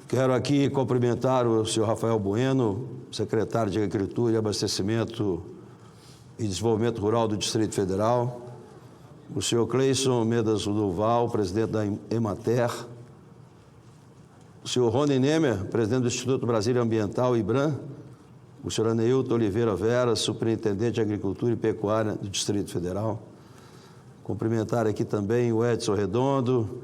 Quero aqui cumprimentar o senhor Rafael Bueno, secretário de Agricultura e Abastecimento e Desenvolvimento Rural do Distrito Federal, o senhor Cleison Medas Duval, presidente da Emater, o senhor Rony Nemer, presidente do Instituto Brasília Ambiental, IBRAM, o senhor Aneilton Oliveira Vera, superintendente de Agricultura e Pecuária do Distrito Federal. Cumprimentar aqui também o Edson Redondo,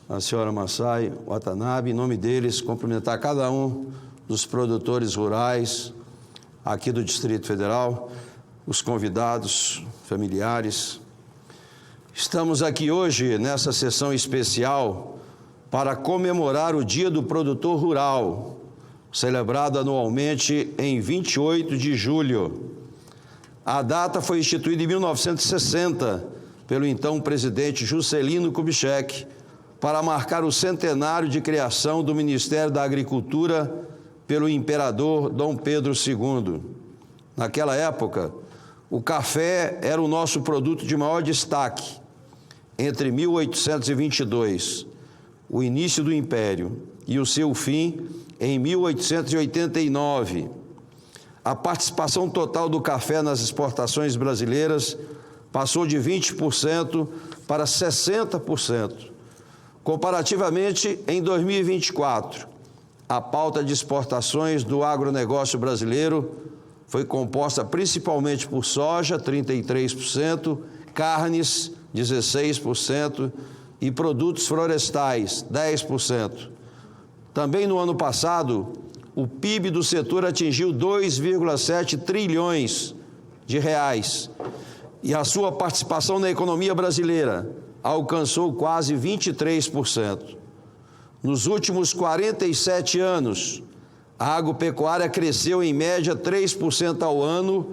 a senhora Masai Watanabe, em nome deles, cumprimentar cada um dos produtores rurais aqui do Distrito Federal, os convidados, familiares. Estamos aqui hoje nessa sessão especial para comemorar o Dia do Produtor Rural, celebrado anualmente em 28 de julho. A data foi instituída em 1960 pelo então presidente Juscelino Kubitschek para marcar o centenário de criação do Ministério da Agricultura pelo imperador Dom Pedro II. Naquela época, o café era o nosso produto de maior destaque. Entre 1822, o início do Império, e o seu fim, em 1889, a participação total do café nas exportações brasileiras passou de 20% para 60%. Comparativamente, em 2024, a pauta de exportações do agronegócio brasileiro foi composta principalmente por soja, 33%, carnes, 16%, e produtos florestais, 10%. Também no ano passado, o PIB do setor atingiu 2,7 trilhões de reais e a sua participação na economia brasileira alcançou quase 23%. Nos últimos 47 anos, a agropecuária cresceu em média 3% ao ano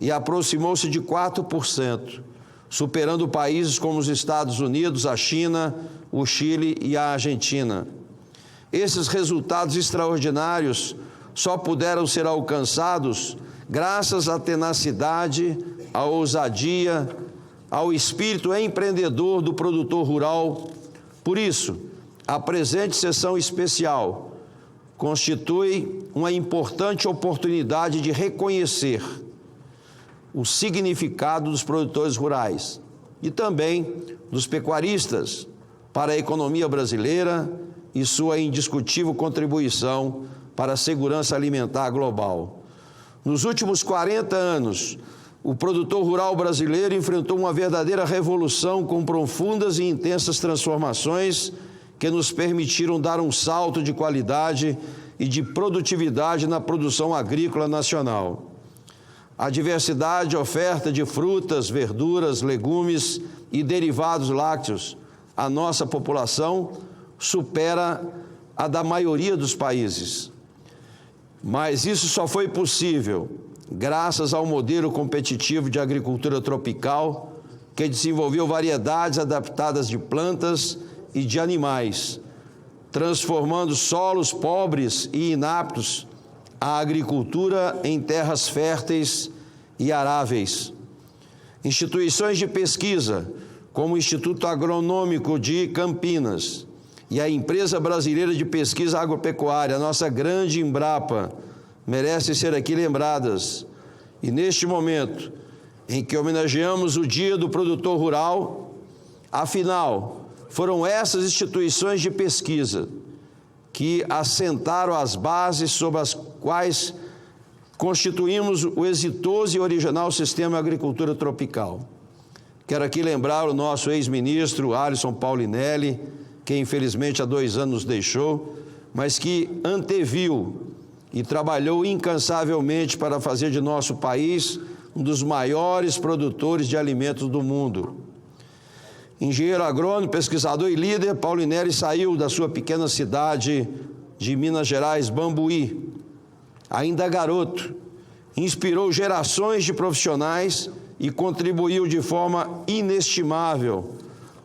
e aproximou-se de 4%, superando países como os Estados Unidos, a China, o Chile e a Argentina. Esses resultados extraordinários só puderam ser alcançados graças à tenacidade, à ousadia, ao espírito empreendedor do produtor rural. Por isso, a presente sessão especial constitui uma importante oportunidade de reconhecer o significado dos produtores rurais e também dos pecuaristas para a economia brasileira e sua indiscutível contribuição para a segurança alimentar global. Nos últimos 40 anos, o produtor rural brasileiro enfrentou uma verdadeira revolução com profundas e intensas transformações que nos permitiram dar um salto de qualidade e de produtividade na produção agrícola nacional. A diversidade de oferta de frutas, verduras, legumes e derivados lácteos à nossa população supera a da maioria dos países. Mas isso só foi possível graças ao modelo competitivo de agricultura tropical, que desenvolveu variedades adaptadas de plantas e de animais, transformando solos pobres e inaptos à agricultura em terras férteis e aráveis. Instituições de pesquisa, como o Instituto Agronômico de Campinas e a Empresa Brasileira de Pesquisa Agropecuária, a nossa grande Embrapa, merecem ser aqui lembradas. E neste momento em que homenageamos o Dia do Produtor Rural, afinal, foram essas instituições de pesquisa que assentaram as bases sobre as quais constituímos o exitoso e original sistema de agricultura tropical. Quero aqui lembrar o nosso ex-ministro Alisson Paulinelli, que infelizmente há 2 anos nos deixou, mas que anteviu e trabalhou incansavelmente para fazer de nosso país um dos maiores produtores de alimentos do mundo. Engenheiro agrônomo, pesquisador e líder, Paulinelli saiu da sua pequena cidade de Minas Gerais, Bambuí, ainda garoto, inspirou gerações de profissionais e contribuiu de forma inestimável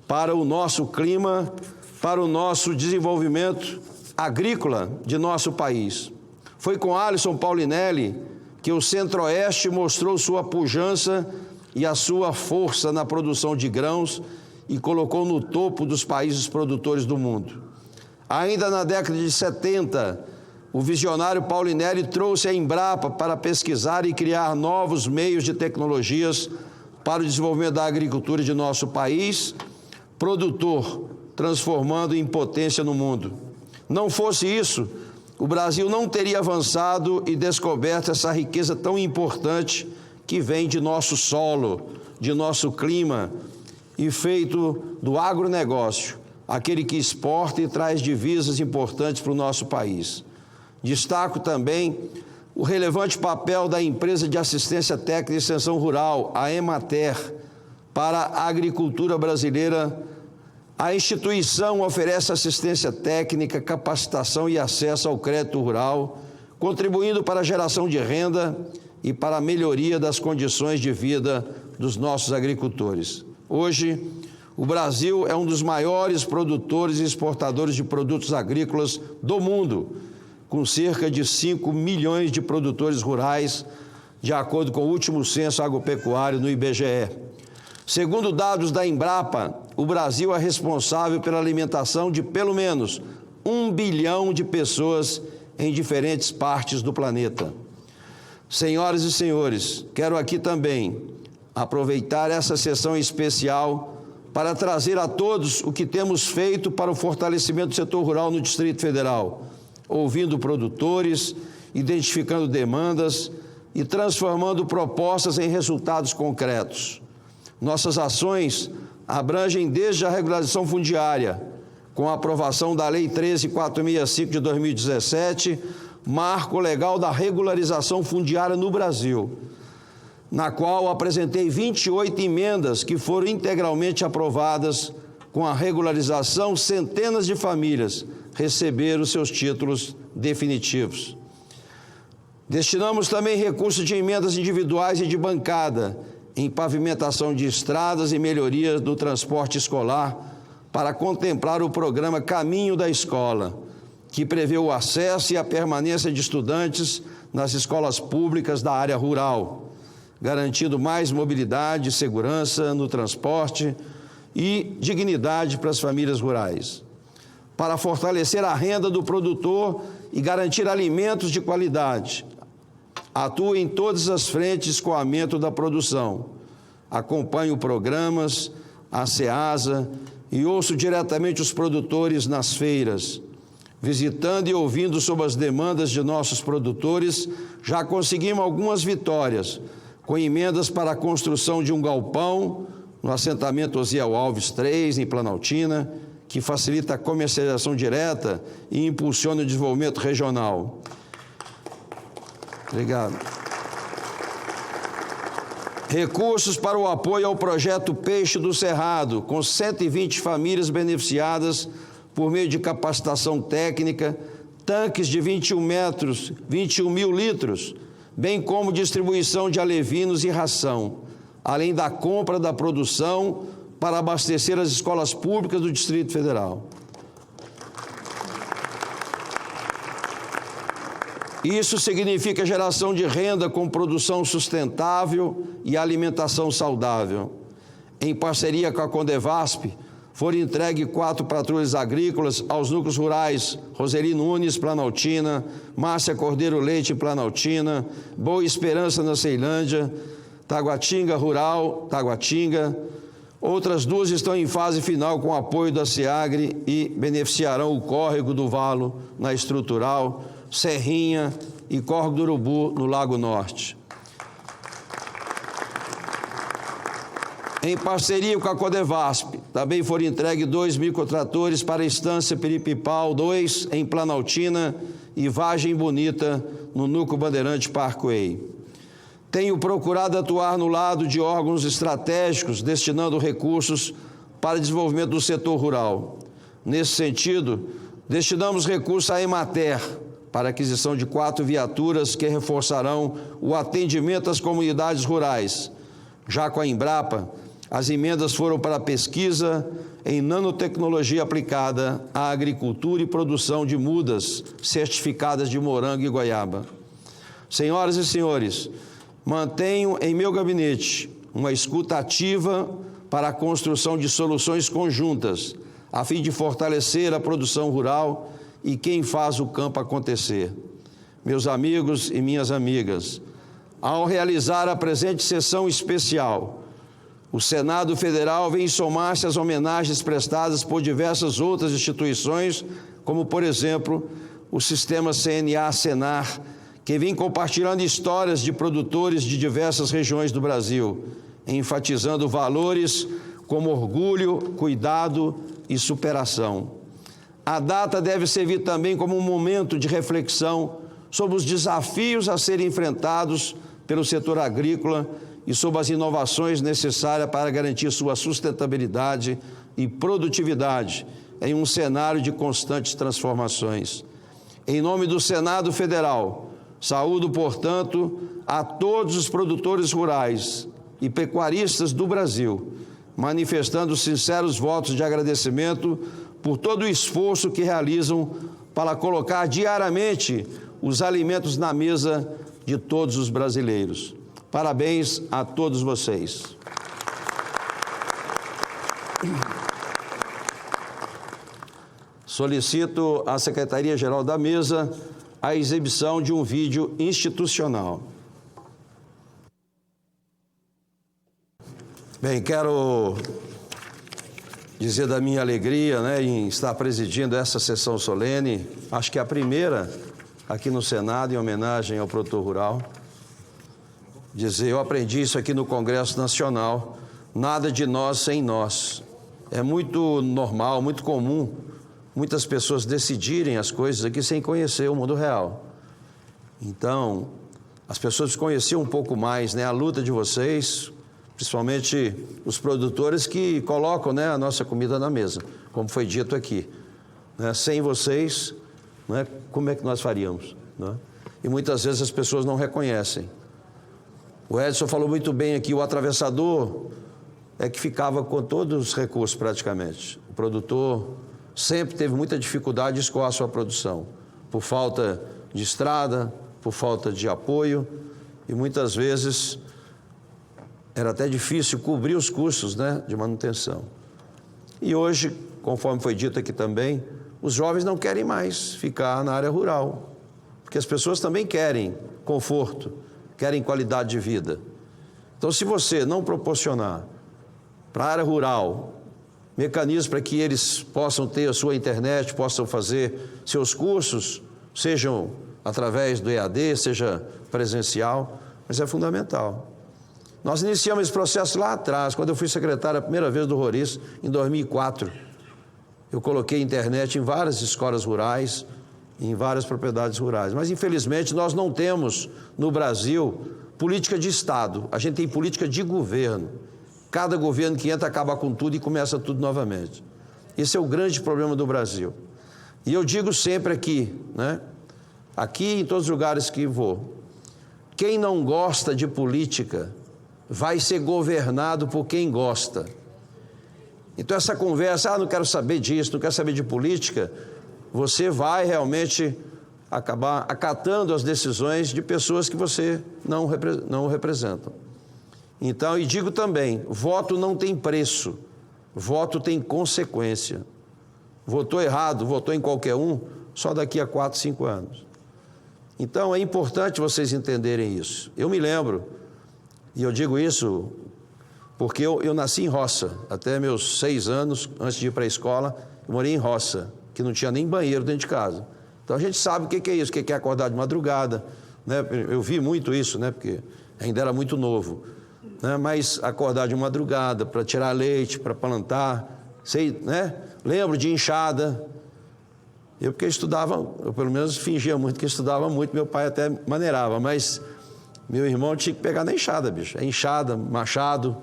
para o nosso clima, para o nosso desenvolvimento agrícola de nosso país. Foi com Alisson Paulinelli que o Centro-Oeste mostrou sua pujança e a sua força na produção de grãos e colocou no topo dos países produtores do mundo. Ainda na década de 70, o visionário Paulinelli trouxe a Embrapa para pesquisar e criar novos meios de tecnologias para o desenvolvimento da agricultura de nosso país, produtor, transformando em potência no mundo. Não fosse isso, o Brasil não teria avançado e descoberto essa riqueza tão importante que vem de nosso solo, de nosso clima e feito do agronegócio, aquele que exporta e traz divisas importantes para o nosso país. Destaco também o relevante papel da Empresa de Assistência Técnica e Extensão Rural, a Emater, para a agricultura brasileira. A instituição oferece assistência técnica, capacitação e acesso ao crédito rural, contribuindo para a geração de renda e para a melhoria das condições de vida dos nossos agricultores. Hoje, o Brasil é um dos maiores produtores e exportadores de produtos agrícolas do mundo, com cerca de 5 milhões de produtores rurais, de acordo com o último censo agropecuário no IBGE. Segundo dados da Embrapa, o Brasil é responsável pela alimentação de pelo menos 1 bilhão de pessoas em diferentes partes do planeta. Senhoras e senhores, quero aqui também aproveitar essa sessão especial para trazer a todos o que temos feito para o fortalecimento do setor rural no Distrito Federal, ouvindo produtores, identificando demandas e transformando propostas em resultados concretos. Nossas ações abrangem desde a regularização fundiária, com a aprovação da Lei 13.465 de 2017, marco legal da regularização fundiária no Brasil, na qual apresentei 28 emendas que foram integralmente aprovadas. Com a regularização, centenas de famílias receberam seus títulos definitivos. Destinamos também recursos de emendas individuais e de bancada em pavimentação de estradas e melhorias do transporte escolar para contemplar o programa Caminho da Escola, que prevê o acesso e a permanência de estudantes nas escolas públicas da área rural, garantindo mais mobilidade e segurança no transporte e dignidade para as famílias rurais. Para fortalecer a renda do produtor e garantir alimentos de qualidade, atua em todas as frentes de escoamento da produção. Acompanho programas, a SEASA e ouço diretamente os produtores nas feiras. Visitando e ouvindo sobre as demandas de nossos produtores, já conseguimos algumas vitórias, com emendas para a construção de um galpão no assentamento Osiel Alves 3, em Planaltina, que facilita a comercialização direta e impulsiona o desenvolvimento regional. Obrigado. Recursos para o apoio ao projeto Peixe do Cerrado, com 120 famílias beneficiadas por meio de capacitação técnica, tanques de 21 mil litros, bem como distribuição de alevinos e ração, além da compra da produção para abastecer as escolas públicas do Distrito Federal. Isso significa geração de renda com produção sustentável e alimentação saudável. Em parceria com a Condevasp, foram entregues 4 patrulhas agrícolas aos núcleos rurais Roseli Nunes, Planaltina, Márcia Cordeiro Leite, Planaltina, Boa Esperança, na Ceilândia, Taguatinga Rural, Taguatinga. Outras 2 estão em fase final com o apoio da SEAGRE e beneficiarão o Córrego do Valo, na Estrutural, Serrinha e Córrego do Urubu, no Lago Norte. Em parceria com a Condevasp, também foram entregues 2 microtratores para a Estância Peripipal 2, em Planaltina, e Vargem Bonita, no Núcleo Bandeirante Parkway. Tenho procurado atuar no lado de órgãos estratégicos, destinando recursos para o desenvolvimento do setor rural. Nesse sentido, destinamos recursos à Emater, para a aquisição de 4 viaturas que reforçarão o atendimento às comunidades rurais. Já com a Embrapa, as emendas foram para a pesquisa em nanotecnologia aplicada à agricultura e produção de mudas certificadas de morango e goiaba. Senhoras e senhores, mantenho em meu gabinete uma escuta ativa para a construção de soluções conjuntas, a fim de fortalecer a produção rural e quem faz o campo acontecer. Meus amigos e minhas amigas, ao realizar a presente sessão especial, o Senado Federal vem somar-se às homenagens prestadas por diversas outras instituições, como, por exemplo, o Sistema CNA-Senar, que vem compartilhando histórias de produtores de diversas regiões do Brasil, enfatizando valores como orgulho, cuidado e superação. A data deve servir também como um momento de reflexão sobre os desafios a serem enfrentados pelo setor agrícola e sobre as inovações necessárias para garantir sua sustentabilidade e produtividade em um cenário de constantes transformações. Em nome do Senado Federal, saúdo, portanto, a todos os produtores rurais e pecuaristas do Brasil, manifestando sinceros votos de agradecimento por todo o esforço que realizam para colocar diariamente os alimentos na mesa de todos os brasileiros. Parabéns a todos vocês. Solicito à Secretaria-Geral da Mesa a exibição de um vídeo institucional. Bem, quero dizer da minha alegria, em estar presidindo essa sessão solene, acho que é a primeira aqui no Senado, em homenagem ao produtor rural. Eu aprendi isso aqui no Congresso Nacional, nada de nós sem nós. É muito normal, muito comum, muitas pessoas decidirem as coisas aqui sem conhecer o mundo real. Então, as pessoas conheciam um pouco mais, a luta de vocês, principalmente os produtores que colocam, a nossa comida na mesa, como foi dito aqui. Sem vocês, como é que nós faríamos? E muitas vezes as pessoas não reconhecem. O Edson falou muito bem aqui, o atravessador é que ficava com todos os recursos praticamente. O produtor sempre teve muita dificuldade de escoar a sua produção, por falta de estrada, por falta de apoio, e muitas vezes era até difícil cobrir os custos de manutenção. E hoje, conforme foi dito aqui também, os jovens não querem mais ficar na área rural, porque as pessoas também querem conforto, querem qualidade de vida. Então, se você não proporcionar para a área rural mecanismos para que eles possam ter a sua internet, possam fazer seus cursos, sejam através do EAD, seja presencial, mas é fundamental. Nós iniciamos esse processo lá atrás, quando eu fui secretário a primeira vez do Roriz, em 2004. Eu coloquei internet em várias escolas rurais, em várias propriedades rurais. Mas, infelizmente, nós não temos, no Brasil, política de Estado. A gente tem política de governo. Cada governo que entra acaba com tudo e começa tudo novamente. Esse é o grande problema do Brasil. E eu digo sempre aqui, aqui e em todos os lugares que vou, quem não gosta de política vai ser governado por quem gosta. Então essa conversa, não quero saber disso, não quero saber de política, você vai realmente acabar acatando as decisões de pessoas que você não representam. Então, e digo também, voto não tem preço, voto tem consequência. Votou errado, votou em qualquer um, só daqui a 4, 5 anos. Então, é importante vocês entenderem isso. Eu me lembro, e eu digo isso porque eu nasci em roça, até meus 6 anos, antes de ir para a escola, eu morei em roça, que não tinha nem banheiro dentro de casa. Então, a gente sabe o que é isso, o que é acordar de madrugada, Eu vi muito isso, porque ainda era muito novo. Mas acordar de madrugada para tirar leite, para plantar, lembro de enxada. Eu porque estudava, eu pelo menos fingia muito que estudava muito, meu pai até maneirava, mas meu irmão tinha que pegar na enxada, bicho. É enxada, machado,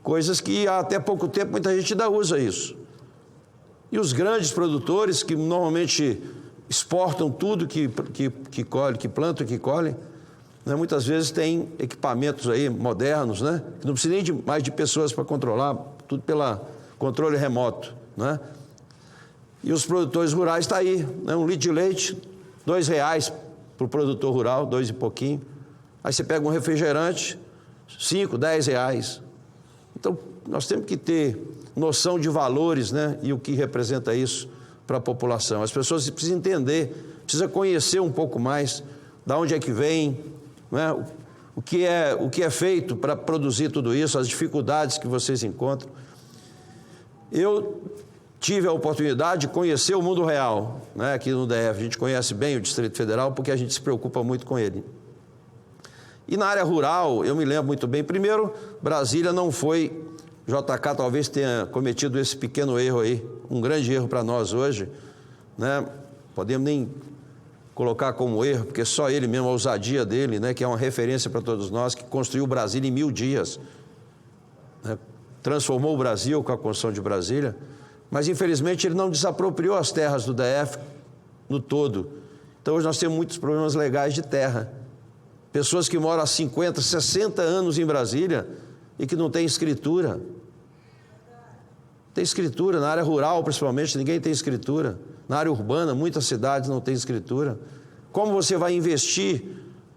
Coisas que há até pouco tempo muita gente ainda usa isso. E os grandes produtores que normalmente exportam tudo que colhem, que plantam e que colhem, muitas vezes têm equipamentos aí modernos, que não precisa nem mais de pessoas para controlar, tudo pelo controle remoto, E os produtores rurais estão aí, 1 litro de leite, R$2 para o produtor rural, 2 e pouquinho. Aí você pega um refrigerante, 5, R$10. Então, nós temos que ter noção de valores, né? E o que representa isso para a população. As pessoas precisam entender, precisam conhecer um pouco mais de onde é que vem, né? O que é feito para produzir tudo isso, as dificuldades que vocês encontram. Eu tive a oportunidade de conhecer o mundo real, né? Aqui no DF. A gente conhece bem o Distrito Federal porque a gente se preocupa muito com ele. E na área rural, eu me lembro muito bem, primeiro, Brasília não foi, JK talvez tenha cometido esse pequeno erro aí, um grande erro para nós hoje, né? Podemos nem colocar como erro, porque só ele mesmo, a ousadia dele, né, que é uma referência para todos nós, que construiu Brasília em 1000 dias, né? Transformou o Brasil com a construção de Brasília, mas infelizmente ele não desapropriou as terras do DF no todo. Então hoje nós temos muitos problemas legais de terra. Pessoas que moram há 50, 60 anos em Brasília e que não têm escritura. Tem escritura, na área rural principalmente, ninguém tem escritura. Na área urbana, muitas cidades não têm escritura. Como você vai investir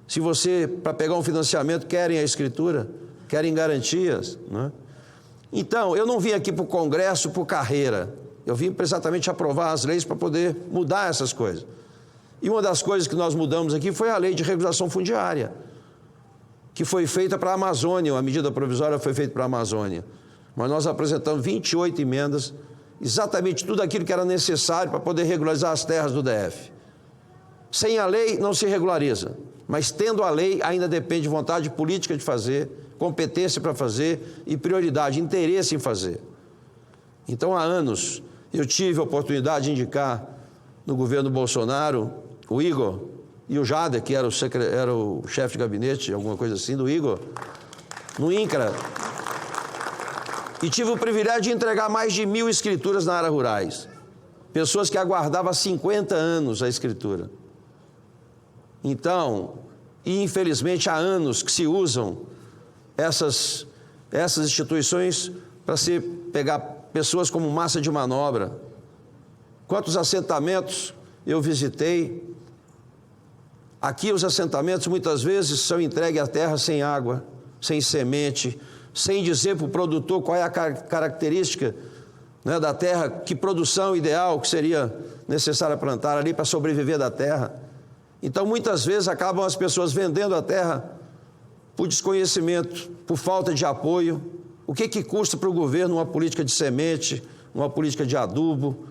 se você, para pegar um financiamento, querem a escritura, querem garantias, né? Então, eu não vim aqui para o Congresso por carreira. Eu vim exatamente aprovar as leis para poder mudar essas coisas. E uma das coisas que nós mudamos aqui foi a lei de regulação fundiária, que foi feita para a Amazônia, a medida provisória foi feita para a Amazônia. Mas nós apresentamos 28 emendas, exatamente tudo aquilo que era necessário para poder regularizar as terras do DF. Sem a lei não se regulariza, mas tendo a lei ainda depende de vontade política de fazer, competência para fazer e prioridade, interesse em fazer. Então, há anos, eu tive a oportunidade de indicar no governo Bolsonaro o Igor e o Jader, que era o chefe de gabinete, alguma coisa assim, do Igor, no INCRA. E tive o privilégio de entregar mais de 1000 escrituras na área rurais. Pessoas que aguardavam há 50 anos a escritura. Então, e infelizmente há anos que se usam essas instituições para se pegar pessoas como massa de manobra. Quantos assentamentos eu visitei? Aqui os assentamentos muitas vezes são entregues à terra sem água, sem semente, sem dizer para o produtor qual é a característica, né, da terra, que produção ideal que seria necessária plantar ali para sobreviver da terra. Então, muitas vezes, acabam as pessoas vendendo a terra por desconhecimento, por falta de apoio. O que custa para o governo uma política de semente, uma política de adubo,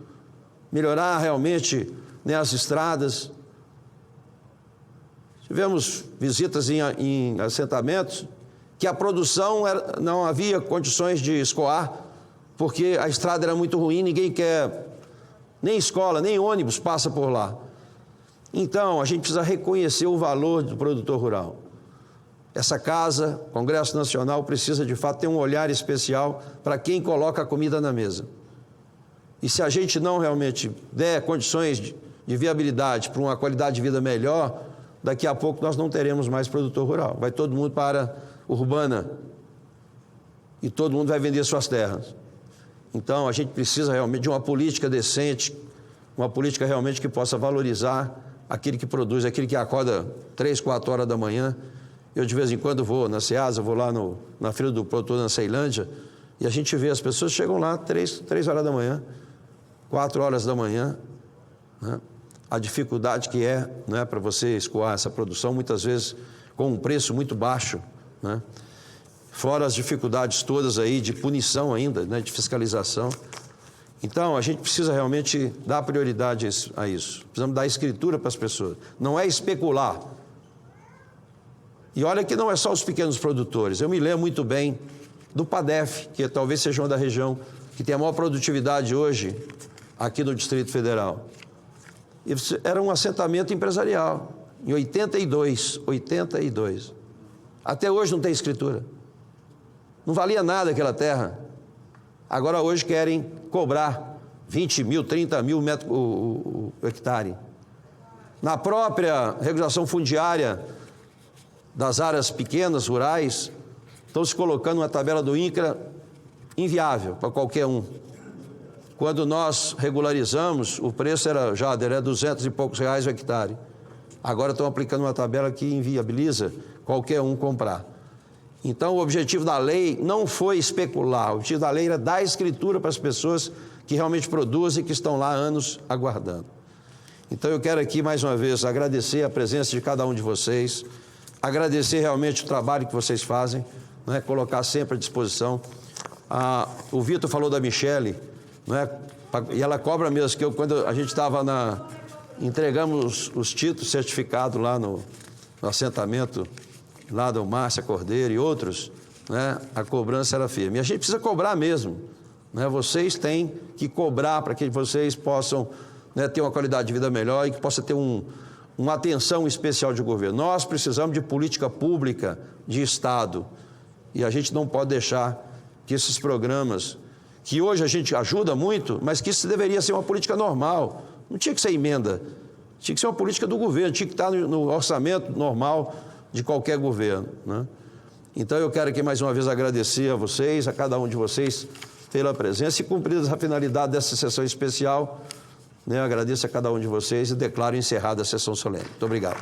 melhorar realmente, né, as estradas? Tivemos visitas em assentamentos que a produção não havia condições de escoar, porque a estrada era muito ruim, ninguém quer, nem escola, nem ônibus passa por lá. Então, a gente precisa reconhecer o valor do produtor rural. Essa casa, Congresso Nacional, precisa de fato ter um olhar especial para quem coloca a comida na mesa. E se a gente não realmente der condições de viabilidade para uma qualidade de vida melhor, daqui a pouco nós não teremos mais produtor rural. Vai todo mundo para a área urbana e todo mundo vai vender suas terras. Então, a gente precisa realmente de uma política decente, uma política realmente que possa valorizar aquele que produz, aquele que acorda 3, 4 horas da manhã. Eu, de vez em quando, vou na Ceasa, vou lá na Feira do Produtor, na Ceilândia, e a gente vê as pessoas chegam lá 3 horas da manhã, 4 horas da manhã, né? A dificuldade que é, né, para você escoar essa produção, muitas vezes com um preço muito baixo, né? Fora as dificuldades todas aí de punição ainda, né, de fiscalização. Então, a gente precisa realmente dar prioridade a isso. Precisamos dar escritura para as pessoas. Não é especular. E olha que não é só os pequenos produtores. Eu me lembro muito bem do PADEF, que talvez seja uma da região que tem a maior produtividade hoje aqui no Distrito Federal. Era um assentamento empresarial, em 82. Até hoje não tem escritura. Não valia nada aquela terra. Agora hoje querem cobrar 20 mil, 30 mil metros o hectare. Na própria regulação fundiária das áreas pequenas, rurais, estão se colocando uma tabela do INCRA inviável para qualquer um. Quando nós regularizamos, o preço era 200 e poucos reais o hectare. Agora estão aplicando uma tabela que inviabiliza qualquer um comprar. Então, o objetivo da lei não foi especular, o objetivo da lei era dar escritura para as pessoas que realmente produzem e que estão lá há anos aguardando. Então, eu quero aqui, mais uma vez, agradecer a presença de cada um de vocês, agradecer realmente o trabalho que vocês fazem, né, colocar sempre à disposição. O Vitor falou da Michele, né, e ela cobra mesmo, que quando a gente estava entregamos os títulos certificados lá no assentamento, lá do Márcia Cordeiro e outros, né, a cobrança era firme. E a gente precisa cobrar mesmo, né, vocês têm que cobrar para que vocês possam, né, ter uma qualidade de vida melhor e que possa ter uma atenção especial de governo. Nós precisamos de política pública de Estado e a gente não pode deixar que esses programas, que hoje a gente ajuda muito, mas que isso deveria ser uma política normal, não tinha que ser emenda, tinha que ser uma política do governo, tinha que estar no orçamento normal de qualquer governo, né? Então eu quero aqui mais uma vez agradecer a vocês, a cada um de vocês pela presença e cumprida a finalidade dessa sessão especial, né? Eu agradeço a cada um de vocês e declaro encerrada a sessão solene. Muito obrigado.